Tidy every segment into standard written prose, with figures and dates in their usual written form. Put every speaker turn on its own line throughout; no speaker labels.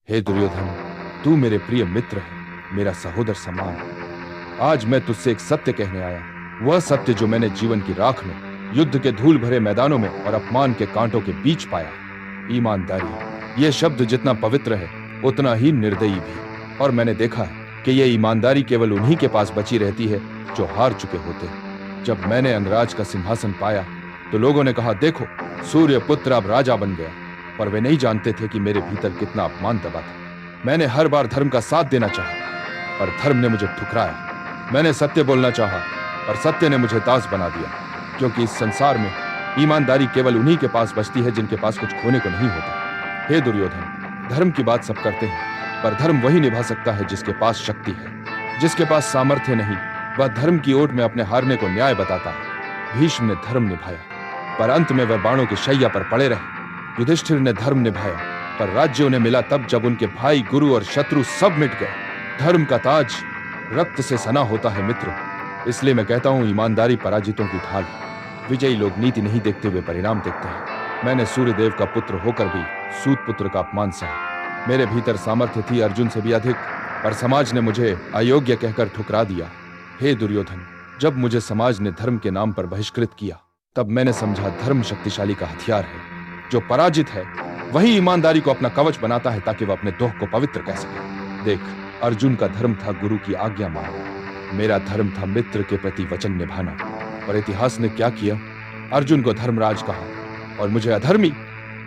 हे दुर्योधन, तू मेरे प्रिय मित्र है, मेरा सहोदर समान। आज मैं तुझसे एक सत्य कहने आया, वह सत्य जो मैंने जीवन की राख में, युद्ध के धूल भरे मैदानों में और अपमान के कांटों के बीच पाया। ईमानदारी, यह शब्द जितना पवित्र है उतना ही निर्दयी भी। और मैंने देखा है कि यह ईमानदारी केवल उन्हीं के पास बची रहती है जो हार चुके होते हैं। जब मैंने अंगराज का सिंहासन पाया तो लोगों ने कहा, देखो सूर्य पुत्र अब राजा बन गया। पर वे नहीं जानते थे कि मेरे भीतर कितना अपमान दबा था। मैंने हर बार धर्म का साथ देना चाहा पर धर्म ने मुझे ठुकराया। मैंने सत्य बोलना चाहा पर सत्य ने मुझे दास बना दिया। क्योंकि इस संसार में ईमानदारी केवल उन्हीं के पास बचती है जिनके पास कुछ खोने को नहीं होता। हे दुर्योधन, धर्म की बात सब करते हैं पर धर्म वही निभा सकता है जिसके पास शक्ति है। जिसके पास सामर्थ्य नहीं वह धर्म की ओट में अपने हारने को न्याय बताता है। भीष्म ने धर्म निभाया पर अंत में वह बाणों की शैया पर पड़े रहे। युधिष्ठिर ने धर्म निभाया पर राज्य उन्हें मिला तब जब उनके भाई, गुरु और शत्रु सब मिट गए। धर्म का ताज रक्त से सना होता है मित्र। इसलिए मैं कहता हूं, ईमानदारी पराजितों की ढाल है। विजयी लोग नीति नहीं देखते हुए परिणाम देखते हैं। मैंने सूर्यदेव का पुत्र होकर भी सूत पुत्र का अपमान सहा। मेरे भीतर सामर्थ्य थी अर्जुन से भी अधिक, पर समाज ने मुझे अयोग्य कहकर ठुकरा दिया। हे दुर्योधन, जब मुझे समाज ने धर्म के नाम पर बहिष्कृत किया तब मैंने समझा धर्म शक्तिशाली का हथियार है। जो पराजित है वही ईमानदारी को अपना कवच बनाता है ताकि वह अपने दोह को पवित्र कह सके। देख, अर्जुन का धर्म था गुरु की आज्ञा मानना, मेरा धर्म था मित्र के प्रति वचन निभाना। और इतिहास ने क्या किया? अर्जुन को धर्मराज कहा और मुझे अधर्मी,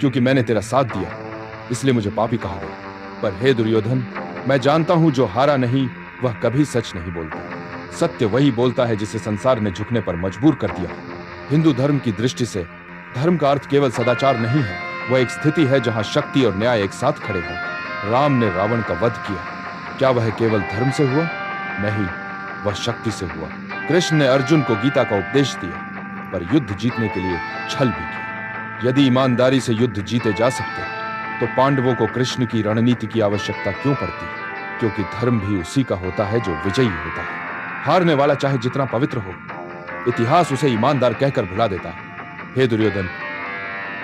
क्योंकि मैंने तेरा साथ दिया इसलिए मुझे पापी कहा गया। पर हे दुर्योधन, मैं जानता हूं जो हारा नहीं वह कभी सच नहीं बोलता। सत्य वही बोलता है जिसे संसार ने झुकने पर मजबूर कर दिया। हिंदू धर्म की दृष्टि से धर्म का अर्थ केवल सदाचार नहीं है, वह एक स्थिति है जहां शक्ति और न्याय एक साथ खड़े हैं। राम ने रावण का वध किया, क्या वह केवल धर्म से हुआ? नहीं, वह शक्ति से हुआ। कृष्ण ने अर्जुन को गीता का उपदेश दिया पर युद्ध जीतने के लिए छल भी किया। यदि ईमानदारी से युद्ध जीते जा सकते तो पांडवों को कृष्ण की रणनीति की आवश्यकता क्यों पड़ती? क्योंकि धर्म भी उसी का होता है जो विजयी होता है। हारने वाला चाहे जितना पवित्र हो, इतिहास उसे ईमानदार कहकर भुला देता है। हे दुर्योधन,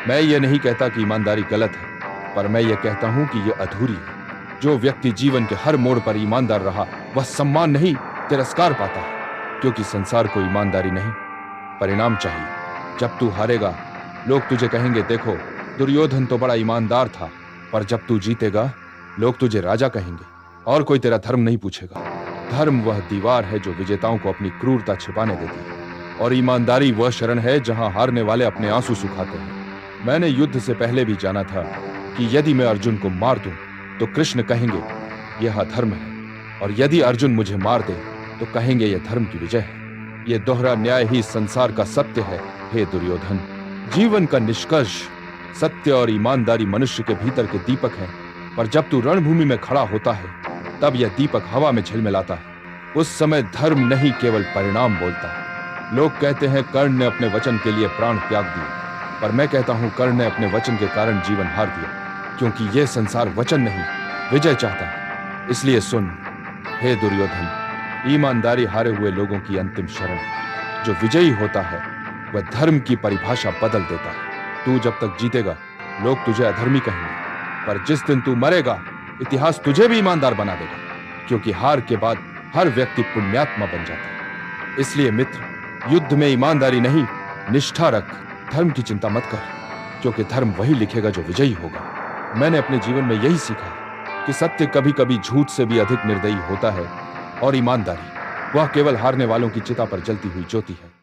मैं ये नहीं कहता कि ईमानदारी गलत है, पर मैं ये कहता हूं कि यह अधूरी है। जो व्यक्ति जीवन के हर मोड़ पर ईमानदार रहा वह सम्मान नहीं, तिरस्कार पाता है। क्योंकि संसार को ईमानदारी नहीं, परिणाम चाहिए। जब तू हारेगा लोग तुझे कहेंगे, देखो दुर्योधन तो बड़ा ईमानदार था। पर जब तू जीतेगा लोग तुझे राजा कहेंगे और कोई तेरा धर्म नहीं पूछेगा। धर्म वह दीवार है जो विजेताओं को अपनी क्रूरता छिपाने देती है, और ईमानदारी वह शरण है जहां हारने वाले अपने आंसू सुखाते हैं। मैंने युद्ध से पहले भी जाना था कि यदि मैं अर्जुन को मार दूं तो कृष्ण कहेंगे यह अधर्म है, और यदि अर्जुन मुझे मार दे तो कहेंगे यह धर्म की विजय है। यह दोहरा न्याय ही संसार का सत्य है। हे दुर्योधन, जीवन का निष्कर्ष सत्य और ईमानदारी मनुष्य के भीतर के दीपक है। पर जब तू रणभूमि में खड़ा होता है तब यह दीपक हवा में झिलमिलाता है। उस समय धर्म नहीं केवल परिणाम बोलता है। लोग कहते हैं कर्ण ने अपने वचन के लिए प्राण त्याग दिए, पर मैं कहता हूं कर्ण ने अपने वचन के कारण जीवन हार दिया। क्योंकि यह संसार वचन नहीं विजय चाहता है। इसलिए सुन हे दुर्योधन, ईमानदारी हारे हुए लोगों की अंतिम शरण है। जो विजयी होता है वह धर्म की परिभाषा बदल देता है। तू जब तक जीतेगा लोग तुझे अधर्मी कहेंगे, पर जिस दिन तू मरेगा इतिहास तुझे भी ईमानदार बना देगा। क्योंकि हार के बाद हर व्यक्ति पुण्यात्मा बन जाता है। इसलिए मित्र, युद्ध में ईमानदारी नहीं, निष्ठा रख। धर्म की चिंता मत कर, क्योंकि धर्म वही लिखेगा जो विजयी होगा। मैंने अपने जीवन में यही सीखा कि सत्य कभी कभी झूठ से भी अधिक निर्दयी होता है, और ईमानदारी वह केवल हारने वालों की चिता पर जलती हुई ज्योति है।